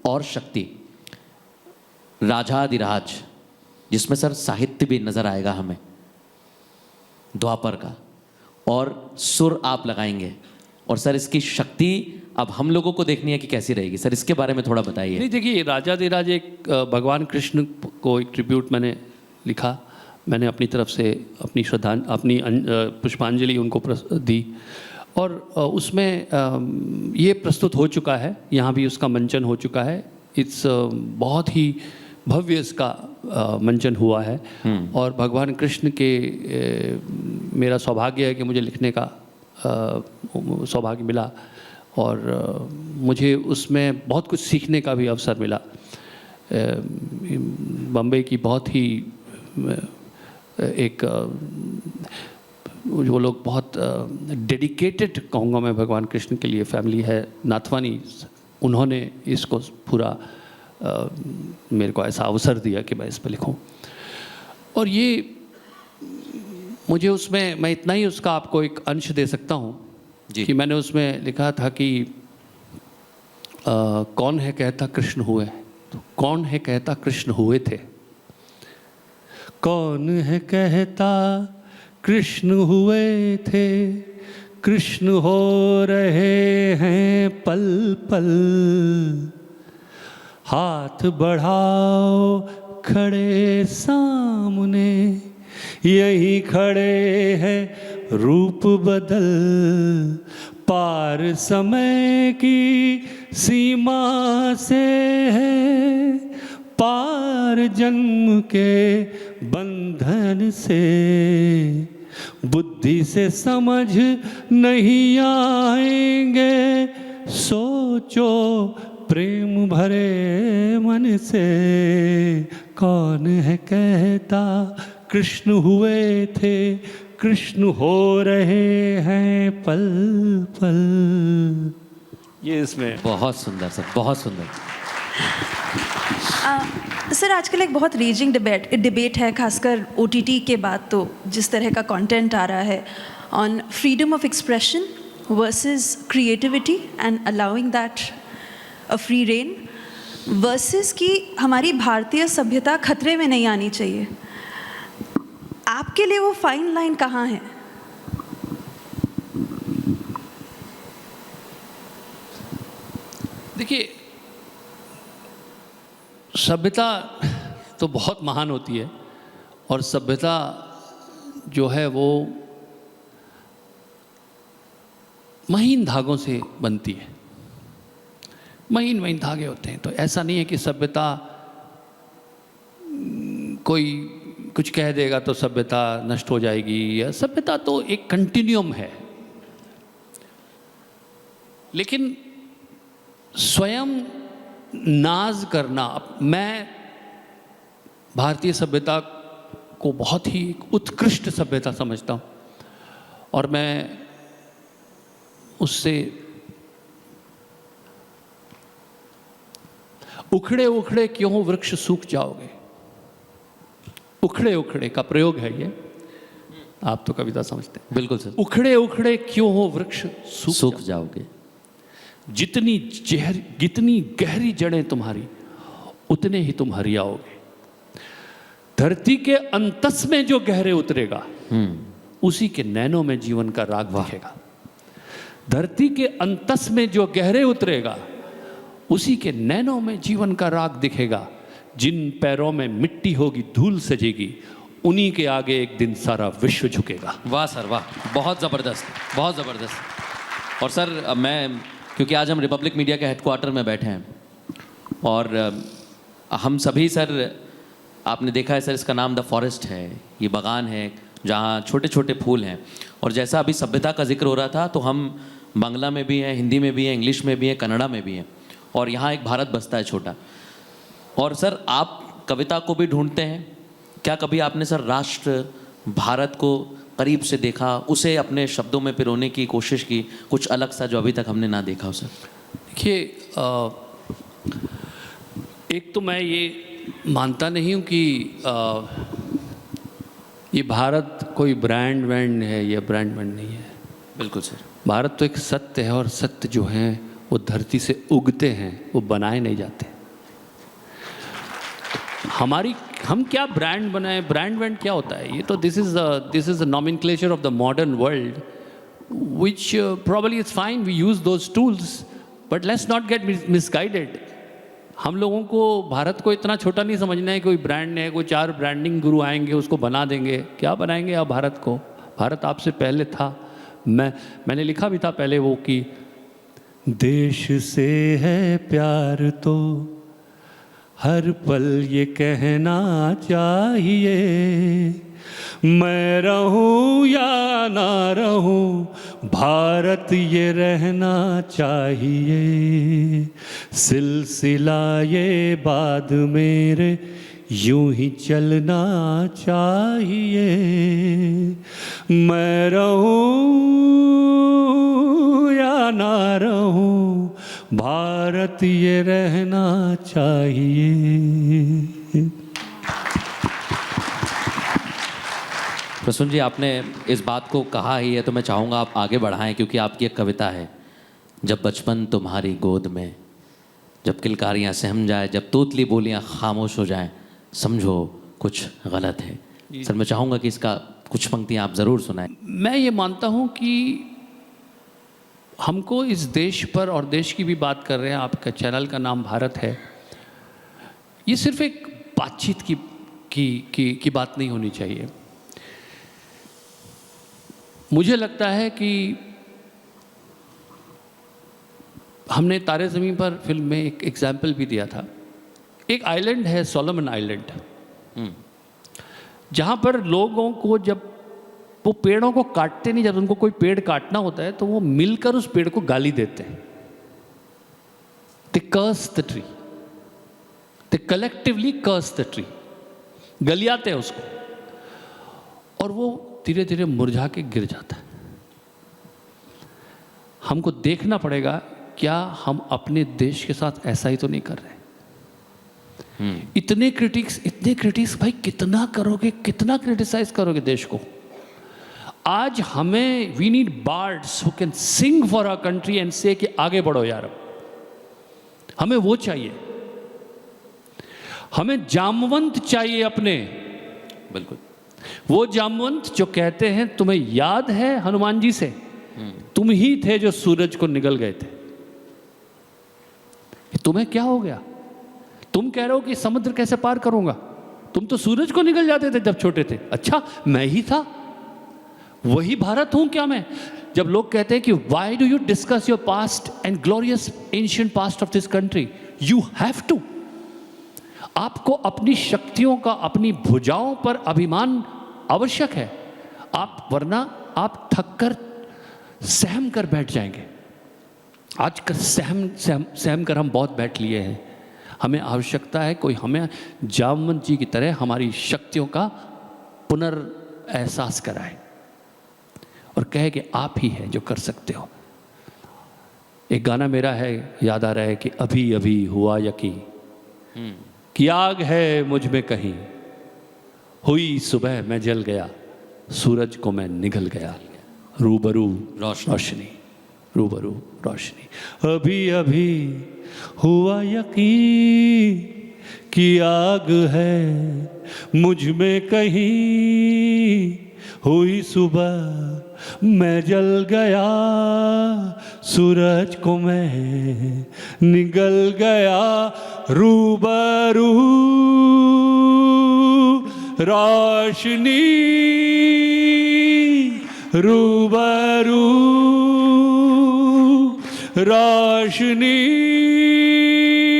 और शक्ति, राजाधिराज, जिसमें सर साहित्य भी नजर आएगा हमें द्वापर का, और सुर आप लगाएंगे, और सर इसकी शक्ति अब हम लोगों को देखनी है कि कैसी रहेगी। सर इसके बारे में थोड़ा बताइए। नहीं, देखिए, राजाधिराज एक भगवान कृष्ण को एक ट्रिब्यूट मैंने लिखा, मैंने अपनी तरफ से अपनी पुष्पांजलि उनको दी, और उसमें ये प्रस्तुत हो चुका है, यहाँ भी उसका मंचन हो चुका है। इट्स बहुत ही भव्य इसका मंचन हुआ है, और भगवान कृष्ण के मेरा सौभाग्य है कि मुझे लिखने का सौभाग्य मिला, और मुझे उसमें बहुत कुछ सीखने का भी अवसर मिला। बम्बई की बहुत ही एक वो लोग बहुत डेडिकेटेड कहूँगा मैं भगवान कृष्ण के लिए फैमिली है, नाथवानी, उन्होंने इसको पूरा मेरे को ऐसा अवसर दिया कि मैं इस पर लिखूं। और ये मुझे उसमें, मैं इतना ही उसका आपको एक अंश दे सकता हूँ कि मैंने उसमें लिखा था कि कौन है कहता कृष्ण हुए, तो कौन है कहता कृष्ण हुए थे, कौन है कहता कृष्ण हुए थे, कृष्ण हो रहे हैं पल पल, हाथ बढ़ाओ खड़े सामने, यही खड़े हैं रूप बदल, पार समय की सीमा से है, पार जन्म के बंधन से, बुद्धि से समझ नहीं आएंगे, सोचो प्रेम भरे मन से, कौन है कहता कृष्ण हुए थे, कृष्ण हो रहे हैं पल पल। ये इसमें बहुत सुंदर सर, बहुत सुंदर। सर आजकल एक बहुत रेजिंग डिबेट है, खासकर OTT के बाद तो जिस तरह का कंटेंट आ रहा है, on freedom of expression versus creativity and allowing that a free rein, versus कि हमारी भारतीय सभ्यता खतरे में नहीं आनी चाहिए। आपके लिए वो फाइन लाइन कहाँ है? देखिए, सभ्यता तो बहुत महान होती है, और सभ्यता जो है वो महीन धागों से बनती है, महीन महीन धागे होते हैं। तो ऐसा नहीं है कि सभ्यता कोई कुछ कह देगा तो सभ्यता नष्ट हो जाएगी, या सभ्यता तो एक कंटिन्यूम है। लेकिन स्वयं नाज करना, मैं भारतीय सभ्यता को बहुत ही उत्कृष्ट सभ्यता समझता हूँ, और मैं उससे उखड़े उखड़े क्यों वृक्ष सूख जाओगे, उखड़े उखड़े का प्रयोग है ये, आप तो कविता समझते हैं। बिल्कुल सर। उखड़े उखड़े क्यों हो वृक्ष सूख जाओगे, जितनी गहरी जड़ें तुम्हारी, उतने ही तुम हरियाओगे। धरती के अंतस में जो गहरे उतरेगा, उसी के नैनों में जीवन का राग दिखेगा। धरती के अंतस में जो गहरे उतरेगा, उसी के नैनों में जीवन का राग दिखेगा। जिन पैरों में मिट्टी होगी, धूल सजेगी, उन्हीं के आगे एक दिन सारा विश्व झुकेगा। वाह सर वाह, बहुत ज़बरदस्त, बहुत ज़बरदस्त। और सर मैं, क्योंकि आज हम रिपब्लिक मीडिया के हेडक्वार्टर में बैठे हैं, और हम सभी सर, आपने देखा है सर, इसका नाम द फॉरेस्ट है, ये बागान है जहाँ छोटे छोटे फूल हैं। और जैसा अभी सभ्यता का जिक्र हो रहा था, तो हम बांग्ला में भी हैं, हिंदी में भी हैं, इंग्लिश में भी हैं, कन्नड़ा में भी हैं, और यहाँ एक भारत बसता है छोटा। और सर आप कविता को भी ढूंढते हैं, क्या कभी आपने सर राष्ट्र भारत को करीब से देखा, उसे अपने शब्दों में पिरोने की कोशिश की, कुछ अलग सा जो अभी तक हमने ना देखा हो सर? देखिए, एक तो मैं ये मानता नहीं हूँ कि ये भारत कोई ब्रांड वैंड है, या ब्रांड वैंड नहीं है। बिल्कुल सर। भारत तो एक सत्य है, और सत्य जो हैं वो धरती से उगते हैं, वो बनाए नहीं जाते। हम क्या ब्रांड बनाए, ब्रांड क्या होता है? ये तो this is the nomenclature of the modern world which probably is fine, we use those tools, but let's not get misguided. हम लोगों को भारत को इतना छोटा नहीं समझना है, कोई ब्रांड है, कोई 4 ब्रांडिंग गुरु आएंगे उसको बना देंगे। क्या बनाएंगे आप भारत को? भारत आपसे पहले था। मैंने लिखा भी था पहले वो कि देश से है प्यार तो हर पल ये कहना चाहिए, मैं रहूं या ना रहूं भारत ये रहना चाहिए, सिलसिला ये बाद मेरे यूं ही चलना चाहिए, मैं रहूं या ना रहूं भारत ये रहना चाहिए। प्रसून जी, आपने इस बात को कहा ही है तो मैं चाहूँगा आप आगे बढ़ाएं, क्योंकि आपकी एक कविता है, जब बचपन तुम्हारी गोद में, जब किलकारियाँ सहम जाए, जब तोतली बोलियाँ खामोश हो जाएं, समझो कुछ गलत है। सर मैं चाहूँगा कि इसका कुछ पंक्तियाँ आप ज़रूर सुनाएं। मैं ये मानता हूँ कि हमको इस देश पर, और देश की भी बात कर रहे हैं, आपका चैनल का नाम भारत है, ये सिर्फ एक बातचीत की बात नहीं होनी चाहिए। मुझे लगता है कि हमने तारे ज़मीन पर फिल्म में एक एग्जाम्पल भी दिया था। एक आइलैंड है सोलोमन आइलैंड, जहाँ पर लोगों को जब वो पेड़ों को काटते नहीं, जब उनको कोई पेड़ काटना होता है तो वो मिलकर उस पेड़ को गाली देते हैं। They curse the tree, they collectively curse the tree, गलियाते हैं उसको, और वो धीरे धीरे मुरझा के गिर जाता है। हमको देखना पड़ेगा क्या हम अपने देश के साथ ऐसा ही तो नहीं कर रहे। इतने क्रिटिक्स भाई कितना करोगे, कितना क्रिटिसाइज करोगे देश को। आज हमें we need bards who can sing for our country and say कि आगे बढ़ो यार, हमें वो चाहिए। हमें जामवंत चाहिए अपने, बिल्कुल वो जामवंत जो कहते हैं तुम्हें याद है हनुमान जी से, तुम ही थे जो सूरज को निगल गए थे, तुम्हें क्या हो गया? तुम कह रहे हो कि समुद्र कैसे पार करूंगा, तुम तो सूरज को निगल जाते थे जब छोटे थे। अच्छा मैं ही था, वही भारत हूं क्या मैं? जब लोग कहते हैं कि why do you discuss your past and glorious ancient past of this country, you have to. आपको अपनी शक्तियों का, अपनी भुजाओं पर अभिमान आवश्यक है, आप वरना आप थक कर सहम कर बैठ जाएंगे। आज कर सहम कर हम बहुत बैठ लिए हैं। हमें आवश्यकता है कोई हमें जामवंत जी की तरह हमारी शक्तियों का पुनर्एहसास कराए और कहे कि आप ही हैं जो कर सकते हो। एक गाना मेरा है, याद आ रहा है कि अभी अभी हुआ यकीन कि आग है मुझ में कहीं, हुई सुबह मैं जल गया, सूरज को मैं निगल गया, रूबरू रोशनी, रूबरू रोशनी। अभी अभी हुआ यकीन कि आग है मुझ में कहीं, हुई सुबह मैं जल गया, सूरज को मैं निगल गया, रूबरू रोशनी, रूबरू रोशनी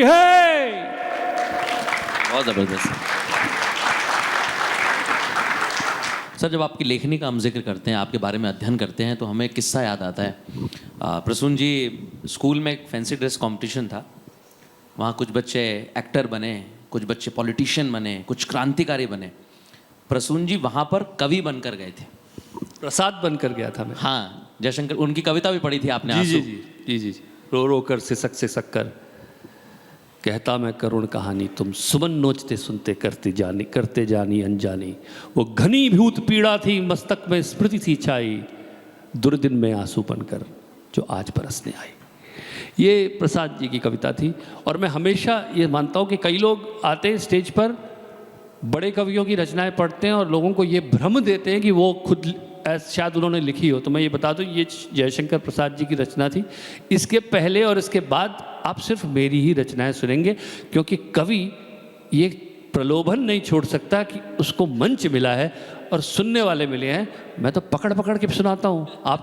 है। बहुत ज़बरदस्त। सर जब आपकी लेखनी का हम जिक्र करते हैं, आपके बारे में अध्ययन करते हैं, तो हमें एक किस्सा याद आता है। प्रसून जी, स्कूल में एक फैंसी ड्रेस कंपटीशन था, वहाँ कुछ बच्चे एक्टर बने, कुछ बच्चे पॉलिटिशियन बने, कुछ क्रांतिकारी बने। प्रसून जी वहाँ पर कवि बनकर गए थे। प्रसाद बनकर गया था मैं। हाँ, जयशंकर, उनकी कविता भी पढ़ी थी आपने। जी जी जी जी जी। रो रो कर सिसक सिसक कर कहता मैं करुण कहानी, तुम सुमन नोचते सुनते करते जानी अनजानी, वो घनीभूत पीड़ा थी मस्तक में स्मृति सी छाई, दुर्दिन में आंसू बनकर जो आज बरसने आई। ये प्रसाद जी की कविता थी। और मैं हमेशा ये मानता हूँ कि कई लोग आते हैं स्टेज पर बड़े कवियों की रचनाएं पढ़ते हैं और लोगों को ये भ्रम देते हैं कि वो खुद शायद उन्होंने लिखी हो। तो मैं ये बता दूं, ये जयशंकर प्रसाद जी की रचना थी। इसके पहले और इसके बाद आप सिर्फ मेरी ही रचनाएं सुनेंगे, क्योंकि कवि ये प्रलोभन नहीं छोड़ सकता कि उसको मंच मिला है और सुनने वाले मिले हैं। मैं तो पकड़ पकड़ के सुनाता हूँ, आप